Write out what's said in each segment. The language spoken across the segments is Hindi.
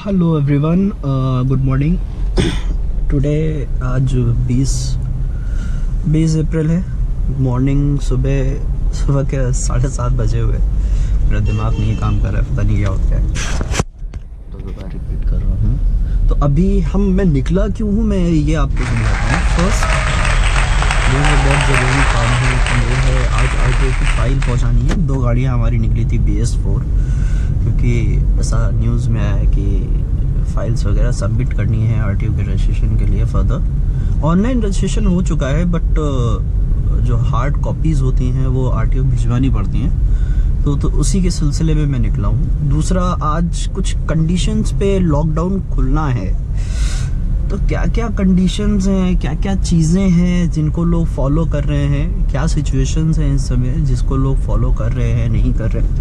Hello everyone, good morning. Today आज 20 अप्रैल है। मॉर्निंग सुबह के 7:30 बजे हुए। मेरा दिमाग नहीं काम कर रहा है, पता नहीं क्या होता है, तो दोबारा रिपीट कर रहा हूँ। तो अभी मैं निकला क्यों हूँ, मैं ये आपको समझाता हूँ। फर्स्ट, मुझे बहुत ज़रूरी काम है, वो है आज आरटीओ की फ़ाइल पहुँचानी है। 2 गाड़ियाँ हमारी निकली थी BS4, क्योंकि ऐसा न्यूज़ में आया है कि फाइल्स वगैरह सबमिट करनी है आरटीओ के रजिस्ट्रेशन के लिए। फर्दर ऑनलाइन रजिस्ट्रेशन हो चुका है, बट जो हार्ड कॉपीज़ होती हैं वो आरटीओ भिजवानी पड़ती हैं, तो उसी के सिलसिले में मैं निकला हूँ। दूसरा, आज कुछ कंडीशंस पे लॉकडाउन खुलना है, तो क्या क्या कंडीशंस हैं, क्या क्या चीज़ें हैं जिनको लोग फॉलो कर रहे हैं, क्या सिचुएशंस हैं इस समय जिसको लोग फॉलो कर रहे हैं, नहीं कर रहे हैं,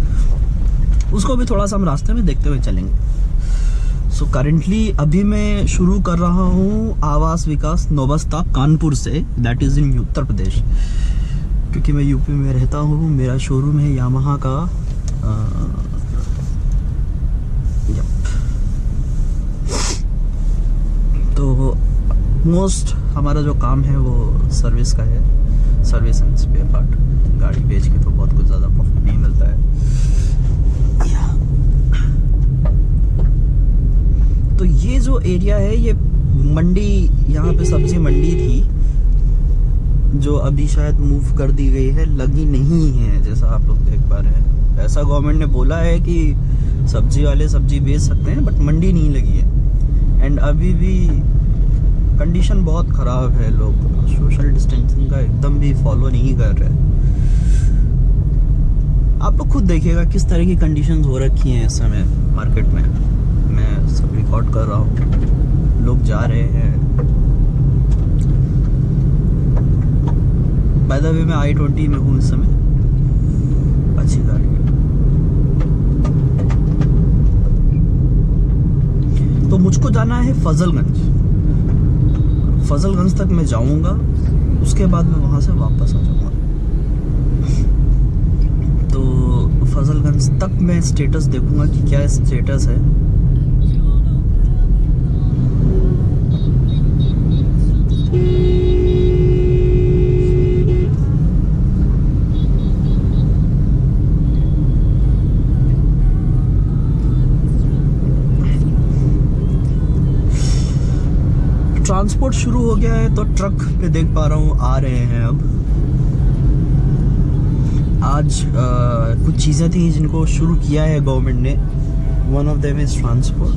उसको भी थोड़ा सा हम रास्ते में देखते हुए चलेंगे। सो करेंटली अभी मैं शुरू कर रहा हूँ आवास विकास नौबस्ता कानपुर से, that is in Uttar Pradesh, क्योंकि मैं यूपी में रहता हूँ। मेरा शोरूम है यामाहा का। तो मोस्ट हमारा जो काम है वो सर्विस का है, सर्विस एंड स्पेयर पार्ट। गाड़ी बेच के तो बहुत कुछ ज़्यादा प्रॉफिट नहीं मिलता है। तो ये जो एरिया है, ये मंडी, यहाँ पे सब्जी मंडी थी जो अभी शायद मूव कर दी गई है, लगी नहीं है जैसा आप लोग देख पा रहे हैं। ऐसा गवर्नमेंट ने बोला है कि सब्जी वाले सब्जी बेच सकते हैं, बट मंडी नहीं लगी है। एंड अभी भी कंडीशन बहुत ख़राब है, लोग सोशल डिस्टेंसिंग का एकदम भी फॉलो नहीं कर रहे। आप लोग खुद देखिएगा किस तरह की कंडीशंस हो रखी हैं इस समय मार्केट में। मैं सब रिकॉर्ड कर रहा हूँ, लोग जा रहे हैं। बाय द वे मैं I-20 में हूँ इस समय, अच्छी गाड़ी है। तो मुझको जाना है फजलगंज तक मैं जाऊँगा, उसके बाद मैं वहाँ से वापस आ जाऊँगा। तो फजलगंज तक मैं स्टेटस देखूँगा कि क्या स्टेटस है। ट्रांसपोर्ट शुरू हो गया है, तो ट्रक पे देख पा रहा हूँ आ रहे हैं अब। आज कुछ चीज़ें थी जिनको शुरू किया है गवर्नमेंट ने। One of them is transport.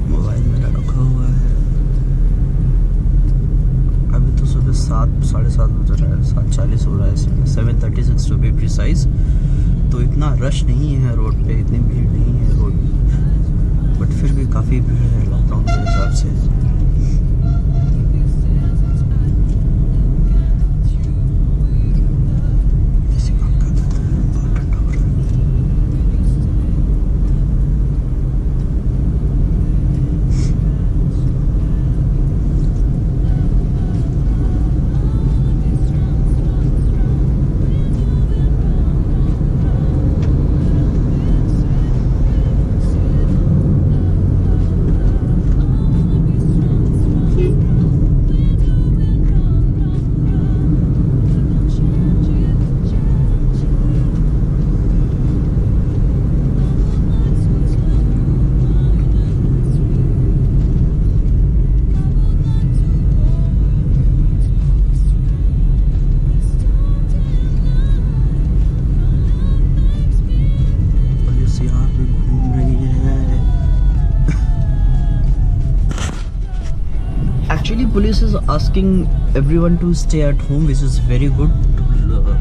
Mobile मेरा रखा हुआ है। अभी तो सुबह 7-7:30 बज रहा है, 7:40 हो रहा है इसमें, 7:36 टू बी प्रिसाइज। तो इतना रश नहीं है रोड पे, इतनी भीड़ नहीं है रोड पे, बट फिर भी काफ़ी भीड़ है लॉकडाउन के हिसाब से। Police is asking everyone to stay at home, which is very good.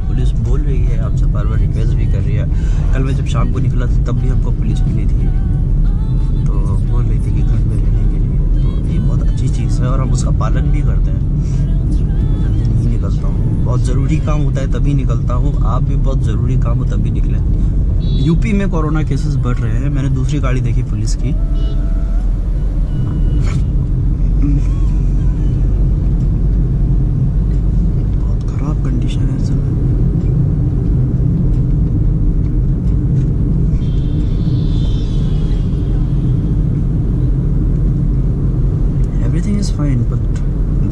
Police बोल रही है, आपसे बार बार रिक्वेस्ट भी कर रही है। कल मैं जब शाम को निकला था तब भी हमको पुलिस मिली थी, तो बोल रही थी कि घर में रहने के लिए। तो ये बहुत अच्छी चीज़ है और हम उसका पालन भी करते हैं। जल्दी नहीं निकलता हूँ, बहुत ज़रूरी काम होता है तभी निकलता हूँ। आप भी बहुत ज़रूरी काम हो तभी निकलें। यूपी में कोरोना केसेस बढ़ रहे हैं। मैंने दूसरी गाड़ी देखी पुलिस की, कंडीशन है इस समय।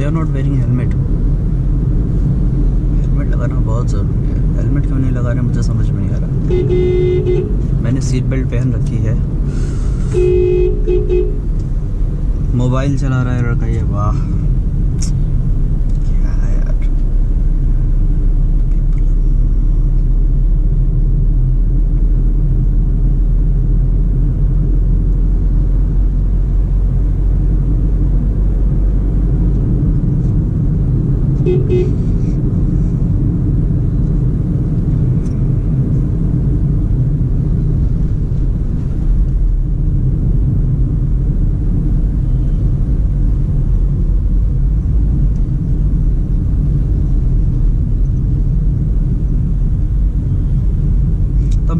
They are not wearing helmet. Helmet लगाना बहुत ज़रूरी है। हेलमेट क्यों नहीं लगा रहे मुझे समझ में नहीं आ रहा। मैंने सीट बेल्ट पहन रखी है। मोबाइल चला रहा है लड़का ये, वाह क्या है यार।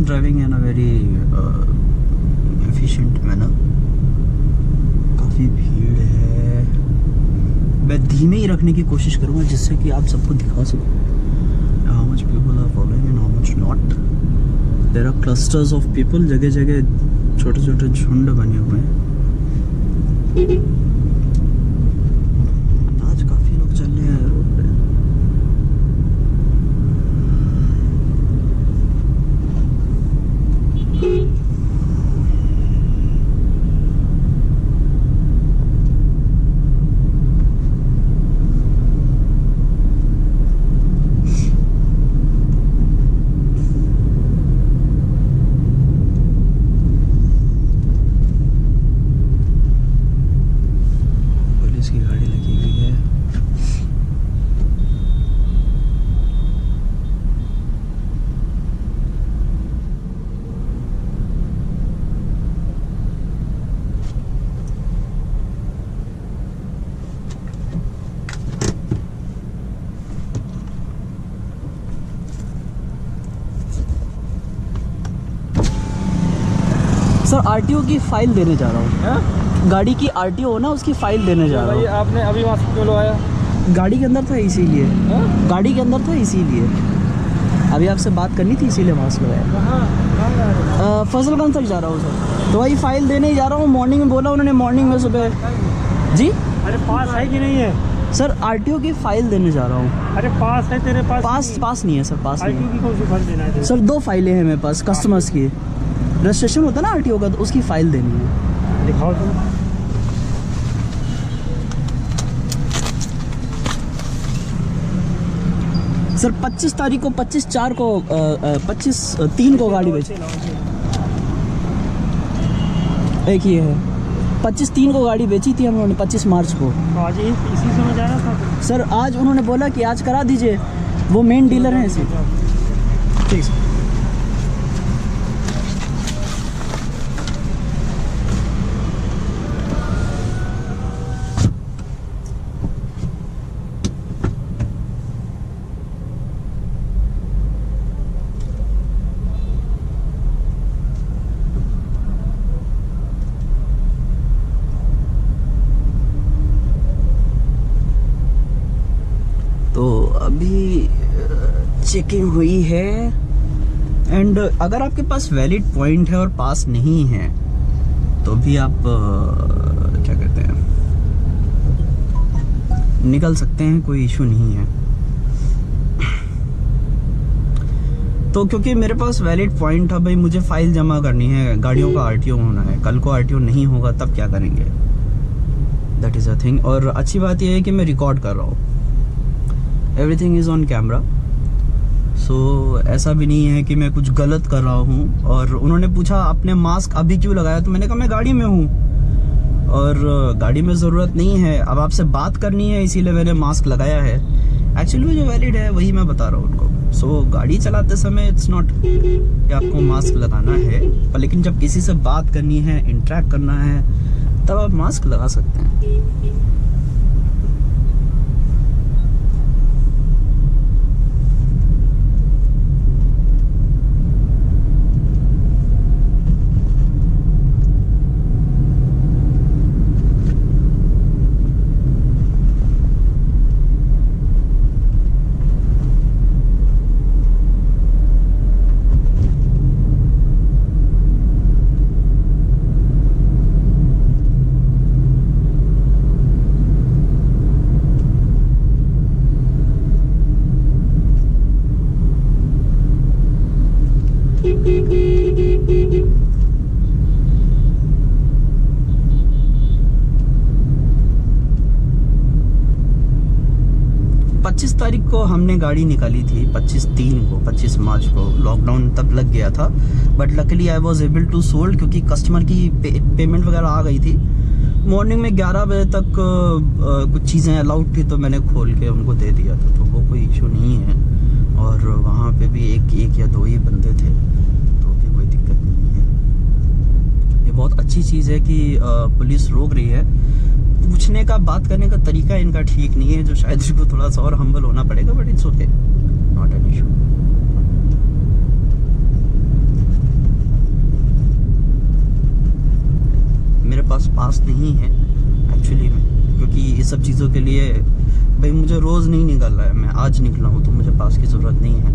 Driving in a very efficient manner. काफ़ी भीड़ है। मैं धीमे ही रखने की कोशिश करूँगा जिससे कि आप सबको दिखा सकूँ how much people are following and how much not. There are clusters of people, जगह जगह छोटे छोटे झुंड बने हुए हैं। आज काफ़ी लोग चल रहे हैं रोड पे। पुलिस की गाड़ी लगी हुई है। सर आरटीओ की फाइल देने जा रहा हूँ। गाड़ी की आरटीओ हो ना, उसकी फाइल देने जा रहा हूँ। आपने अभी मास्क क्यों लगाया? गाड़ी के अंदर था इसीलिए। गाड़ी के अंदर था इसीलिए। अभी आपसे बात करनी थी इसीलिए मास्क लगाया। फजलगंज तक जा रहा हूँ सर, तो वही फाइल देने ही जा रहा हूँ। मॉर्निंग में बोला उन्होंने, मॉर्निंग में सुबह। जी अरे पास है कि नहीं है? सर आरटीओ की फाइल देने जा रहा हूँ। अरे पास है तेरे पास? पास नहीं है सर, पास नहीं आरटीओ की कौन सी फाइल देना है? सर 2 फाइलें हैं मेरे पास कस्टमर्स की। रजिस्ट्रेशन होता है ना आरटीओ का, तो उसकी फाइल देनी है। दिखाओ तुम। सर 25 तारीख को 25/4 को 25/3 को गाड़ी बेची। एक ये है 25/3 को गाड़ी बेची थी हम लोगों ने, 25 मार्च को। आज ही इसी समय जाना था सर आज उन्होंने बोला कि आज करा दीजिए, वो मेन डीलर हैं इसी। ठीक सर। तो अभी चेकिंग हुई है एंड अगर आपके पास वैलिड पॉइंट है और पास नहीं है तो भी आप क्या कहते हैं निकल सकते हैं, कोई इशू नहीं है। तो क्योंकि मेरे पास वैलिड पॉइंट है भाई, मुझे फाइल जमा करनी है, गाड़ियों का आरटीओ होना है। कल को आरटीओ नहीं होगा तब क्या करेंगे, दैट इज़ अ थिंग। और अच्छी बात यह है कि मैं रिकॉर्ड कर रहा हूँ, एवरीथिंग इज़ ऑन कैमरा। सो ऐसा भी नहीं है कि मैं कुछ गलत कर रहा हूँ। और उन्होंने पूछा आपने मास्क अभी क्यों लगाया, तो मैंने कहा मैं गाड़ी में हूँ और गाड़ी में ज़रूरत नहीं है, अब आपसे बात करनी है इसीलिए मैंने मास्क लगाया है। एक्चुअली जो वैलिड है वही मैं बता रहा हूँ उनको। सो गाड़ी चलाते समय इट्स नॉट कि आपको मास्क लगाना है, पर लेकिन जब किसी से बात करनी है, इंटरेक्ट करना है, तब आप मास्क लगा सकते हैं। तारीख को हमने गाड़ी निकाली थी, 25 मार्च को। लॉकडाउन तब लग गया था, but luckily I was able to sold, क्योंकि कस्टमर की पेमेंट वगैरह आ गई थी। मॉर्निंग में 11 बजे तक कुछ चीज़ें अलाउड थी, तो मैंने खोल के उनको दे दिया था, तो वो कोई इशू नहीं है। और वहाँ पे भी एक या दो ही बंदे थे, तो भी कोई दिक्कत नहीं है। ये बहुत अच्छी चीज़ है कि पुलिस रोक रही है। पूछने का, बात करने का तरीका इनका ठीक नहीं है, जो शायद इनको थोड़ा सा और हम्बल होना पड़ेगा, but it's okay, not an issue. मेरे पास नहीं है एक्चुअली में, क्योंकि ये सब चीज़ों के लिए भाई मुझे रोज़ नहीं निकलना है। मैं आज निकला हूँ तो मुझे पास की ज़रूरत नहीं है।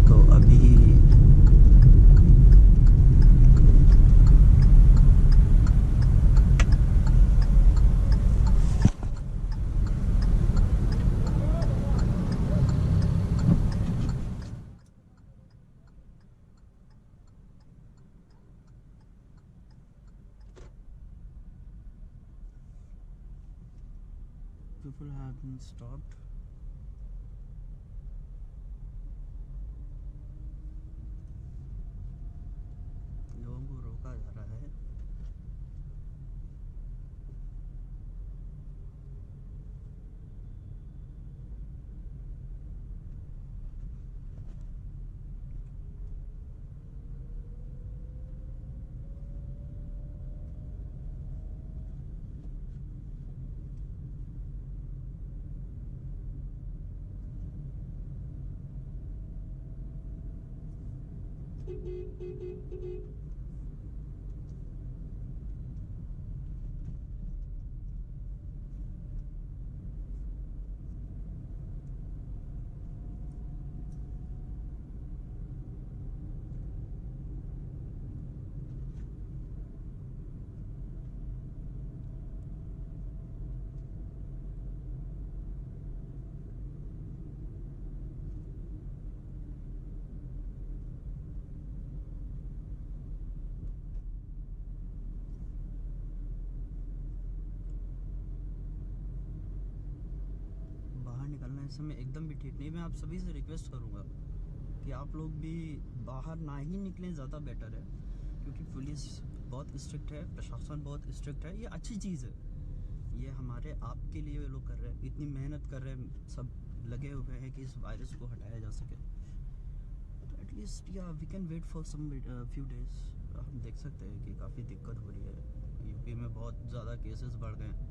तो अभी people have been stopped. लोगों को रोका जा रहा है। बाहर निकलना इस समय एकदम भी ठीक नहीं। मैं आप सभी से रिक्वेस्ट करूँगा कि आप लोग भी बाहर ना ही निकलें, ज़्यादा बेटर है, क्योंकि पुलिस बहुत स्ट्रिक्ट है, प्रशासन बहुत स्ट्रिक्ट है। ये अच्छी चीज़ है, ये हमारे आपके लिए ये लोग कर रहे हैं, इतनी मेहनत कर रहे हैं, सब लगे हुए हैं कि इस वायरस को हटाया जा सके। तो एटलीस्ट या we can wait for some few days. हम देख सकते हैं कि काफ़ी दिक्कत हो रही है, यूपी में बहुत ज़्यादा केसेस बढ़ गए हैं।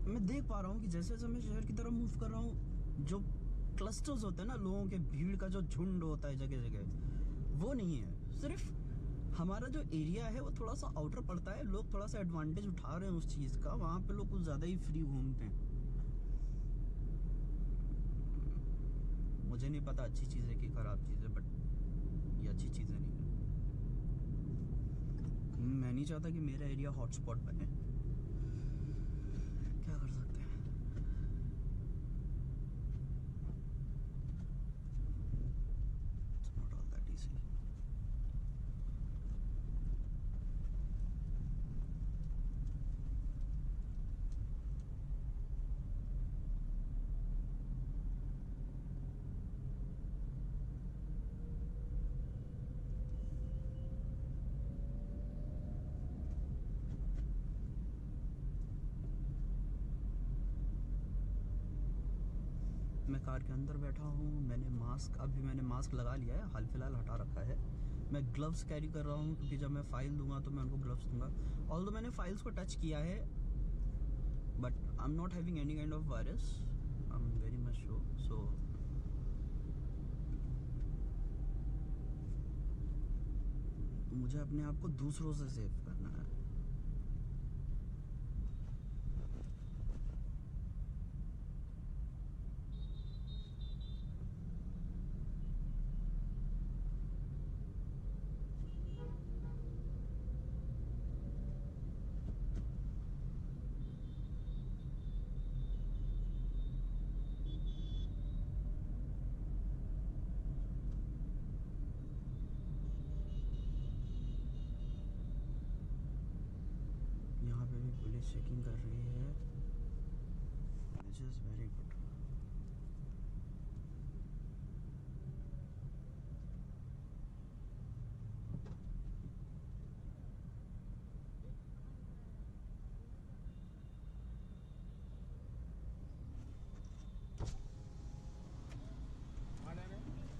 मैं देख पा रहा हूँ कि जैसे जैसे मैं शहर की तरफ मूव कर रहा हूँ, जो क्लस्टर्स होते हैं ना, लोगों के भीड़ का जो झुंड होता है जगह जगह, वो नहीं है। सिर्फ हमारा जो एरिया है वो थोड़ा सा आउटर पड़ता है, लोग थोड़ा सा एडवांटेज उठा रहे हैं उस चीज़ का। वहाँ पे लोग कुछ ज़्यादा ही फ्री घूमते हैं। मुझे नहीं पता अच्छी चीज़ है कि ख़राब चीज़ है, बट ये अच्छी चीज़ें नहीं है। मैं नहीं चाहता कि मेरा एरिया हॉटस्पॉट बने। क्या कर सकते हैं। It's not all that easy. मैं कार के अंदर बैठा हूँ। मैंने मास्क लगा लिया है, हाल फिलहाल हटा रखा है, मैं ग्लव्स कैरी कर रहा हूँ क्योंकि जब मैं फाइल दूंगा तो मैं उनको ग्लव्स दूंगा। ऑल्दो मैंने फाइल्स को टच किया है but I am not having any kind of virus, I am very much sure. So मुझे अपने आप को दूसरों से सेव करना है। यहाँ पे भी पुलिस चेकिंग कर रही है, which is very good.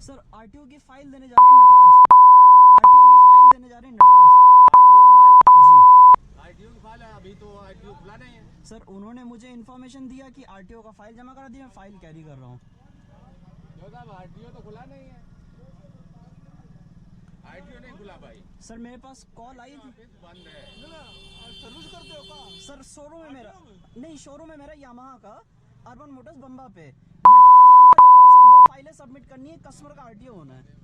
Sir RTO की फाइल देने जा रहे हैं नटराज, आरटीओ की फाइल देने जा रहे हैं नटराज जी। आरटीओ की फाइल है, अभी तो आरटीओ खुला नहीं है। सर उन्होंने मुझे इन्फॉर्मेशन दिया कि आरटीओ का फाइल जमा करा दिया, मैं फाइल कैरी कर रहा हूँ। जो साहब आरटीओ तो खुला नहीं है, आरटीओ नहीं खुला भाई। सर मेरे पास कॉल आई थी। ऑफिस बंद है। सर्विस करते हो का? सर शोरूम है मेरा, नहीं शोरूम है मेरा यामाहा का, अर्बन मोटर्स बम्बा पे। नटराज यामाहा जा रहा हूँ सर, 2 फाइलें सबमिट करनी है, कस्टमर का आरटीओ होना है।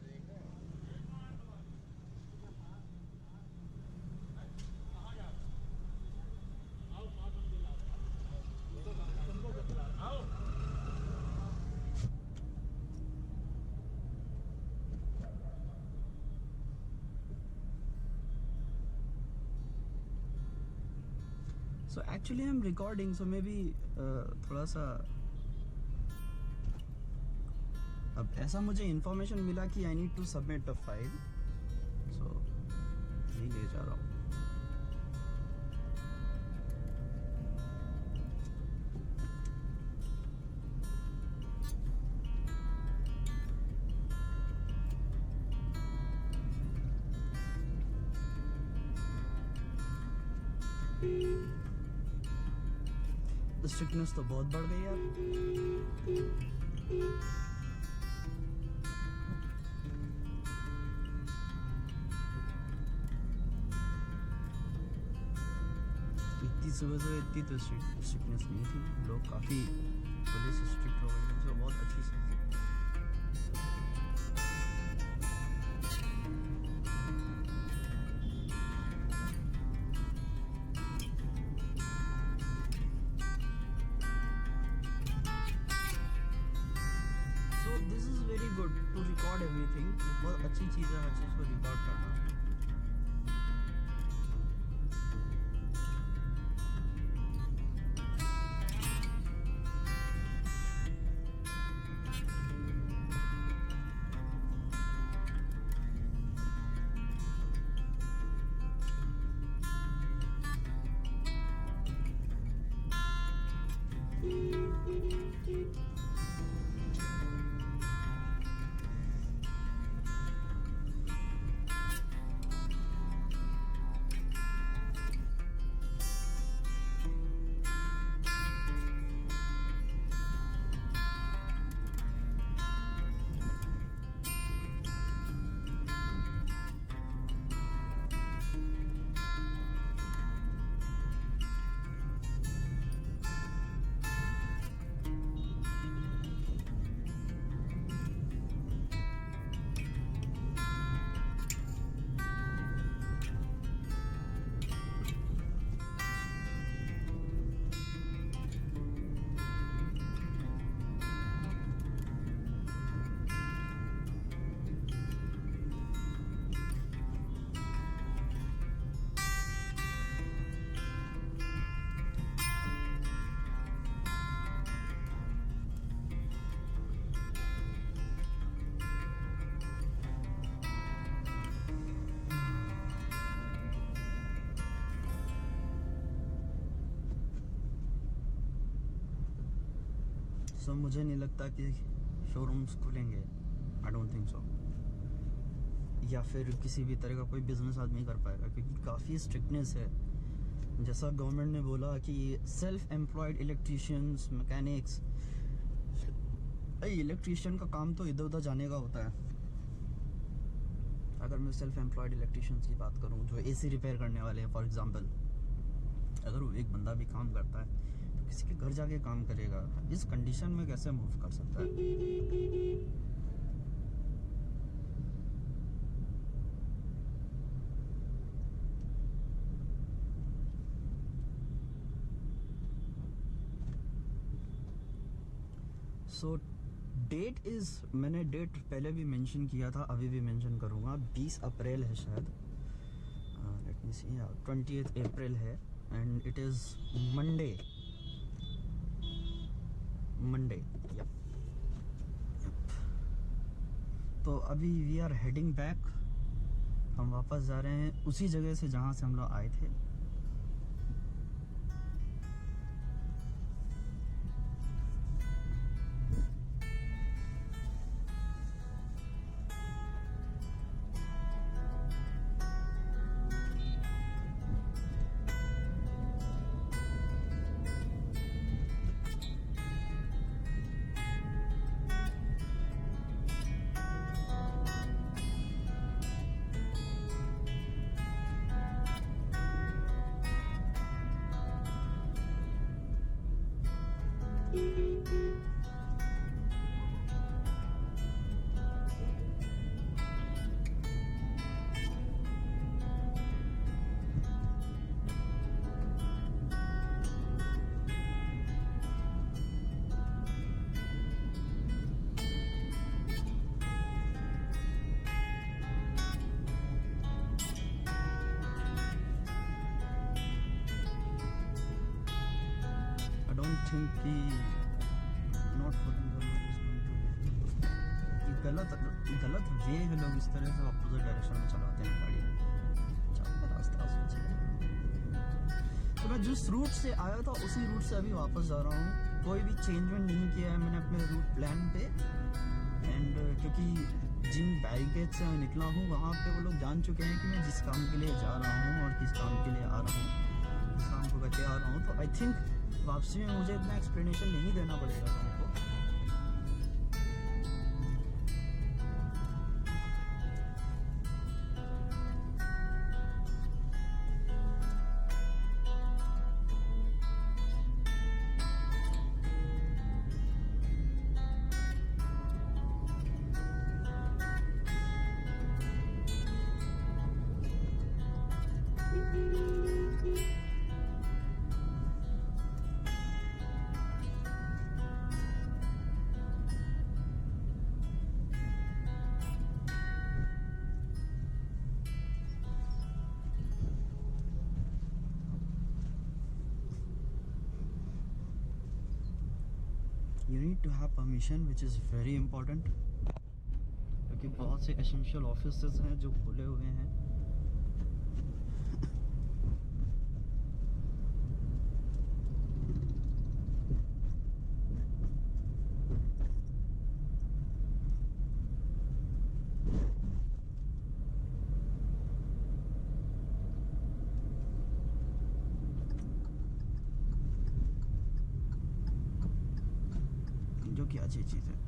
So actually I'm recording, so maybe थोड़ा सा अब ऐसा मुझे इन्फॉर्मेशन मिला कि I need to submit a file, so यही ले जा रहा हूँ। स्ट्रिक्टनेस तो बहुत बढ़ गई यार। इतनी सुबह इतनी तो स्ट्रिक्टनेस नहीं थी, लोग काफ़ी पुलिस स्ट्रिक्ट हो गए, जो बहुत अच्छी चीज़ है। This is very good to record everything, बहुत अच्छी चीज़ है हर चीज़ को रिकॉर्ड करना। सो मुझे नहीं लगता कि शोरूम्स खुलेंगे, आई डोंट थिंक सो। या फिर किसी भी तरह का कोई बिजनेस आदमी कर पाएगा, क्योंकि काफ़ी स्ट्रिक्टनेस है। जैसा गवर्नमेंट ने बोला कि self employed electricians, mechanics, electrician का काम तो इधर उधर जाने का होता है। अगर मैं सेल्फ एम्प्लॉयड इलेक्ट्रीशियंस की बात करूं, जो एसी रिपेयर करने वाले हैं फॉर एग्जांपल, अगर वो एक बंदा भी काम करता है तो किसी के घर जाके काम करेगा, इस कंडीशन में कैसे मूव कर सकता है? सो डेट इज़, मैंने डेट पहले भी मेंशन किया था, अभी भी मेंशन करूँगा, 20 अप्रैल है शायद, लेट मी सी, 20th अप्रैल है, and it is Monday. Yup. तो अभी वी आर हेडिंग बैक, हम वापस जा रहे हैं उसी जगह से जहाँ से हम लोग आए थे। थिंक कि नॉट गलत वे है, लोग इस तरह से अपोजिट डायरेक्शन में चलाते हैं गाड़ी, चलता रास्ता तो मैं जिस रूट से आया था उसी रूट से अभी वापस जा रहा हूँ। कोई भी चेंजमेंट नहीं किया है मैंने अपने रूट प्लान पे, एंड क्योंकि जिन बैरिकेड से मैं निकला हूँ वहाँ पे वो लोग जान चुके हैं कि मैं जिस काम के लिए जा रहा हूँ और किस काम के लिए आ रहा हूँ, किस काम को करके आ रहा हूँ। तो आई थिंक वापसी में मुझे इतना एक्सप्लेनेशन नहीं देना पड़ेगा तुमको। You need to have permission, which is very important, क्योंकि बहुत से एसेंशियल ऑफिसेस हैं जो खुले हुए हैं। जो कि अच्छी चीज़ है।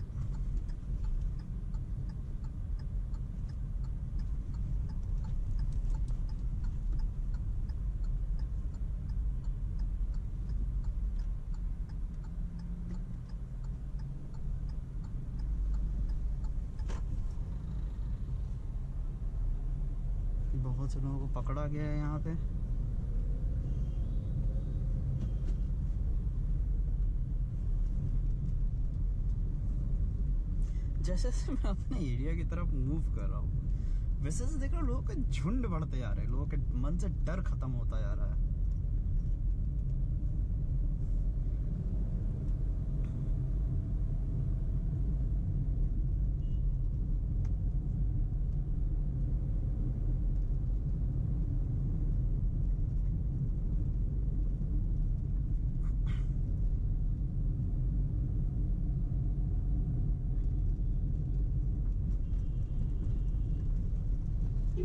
बहुत से लोगों को पकड़ा गया है यहाँ पे। जैसे जैसे मैं अपने एरिया की तरफ मूव कर रहा हूँ वैसे से देख रहा हूँ लोगों के झुंड बढ़ते जा रहे हैं, लोगों के मन से डर खत्म होता जा रहा है। ये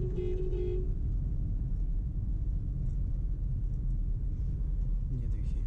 देखिए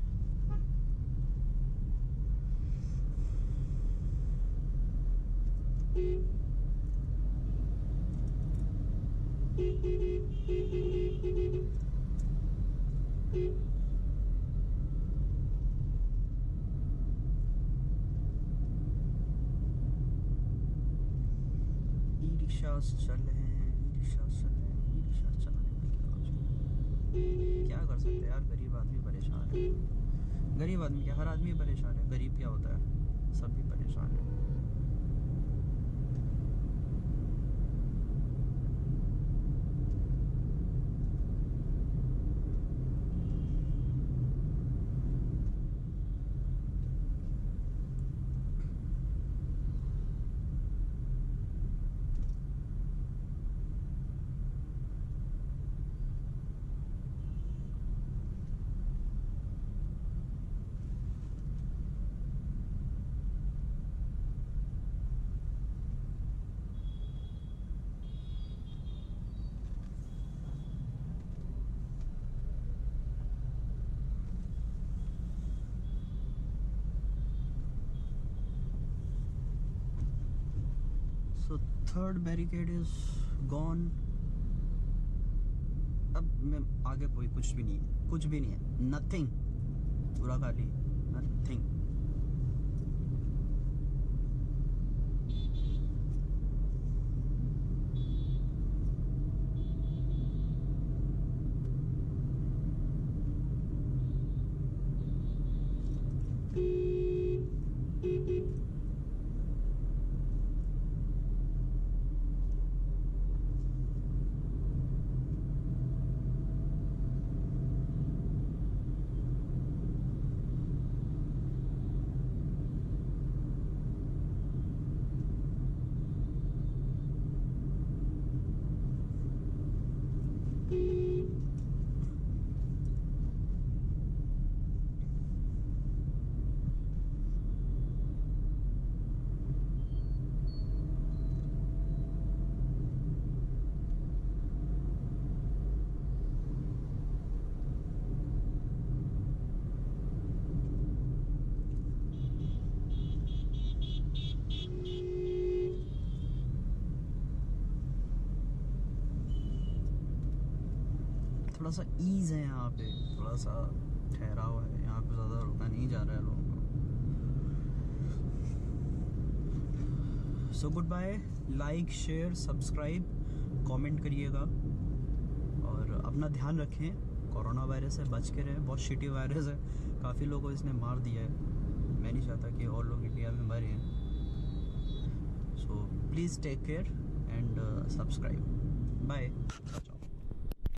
ई रिक्शास चल रहे हैं, ई रिक्शास चल रहे हैं, ई रिक्शास चलाने में क्या कर सकते हैं यार। गरीब आदमी परेशान है। गरीब आदमी क्या, हर आदमी परेशान है। गरीब क्या होता है, सब भी परेशान है। So third barricade is gone. अब मैं आगे कोई कुछ भी नहीं है, कुछ भी नहीं है, नथिंग, पूरा खाली, नथिंग। थोड़ा सा ईज है यहाँ पे, थोड़ा सा ठहराव है यहाँ पे, ज़्यादा रुका नहीं जा रहा है लोगों को। So good bye, like share subscribe comment करिएगा और अपना ध्यान रखें। कोरोना वायरस से बच के रहें, बहुत शिटी वायरस है, काफ़ी लोगों को इसने मार दिया है। मैं नहीं चाहता कि और लोग इंडिया में मरें। So please take care and subscribe. Bye.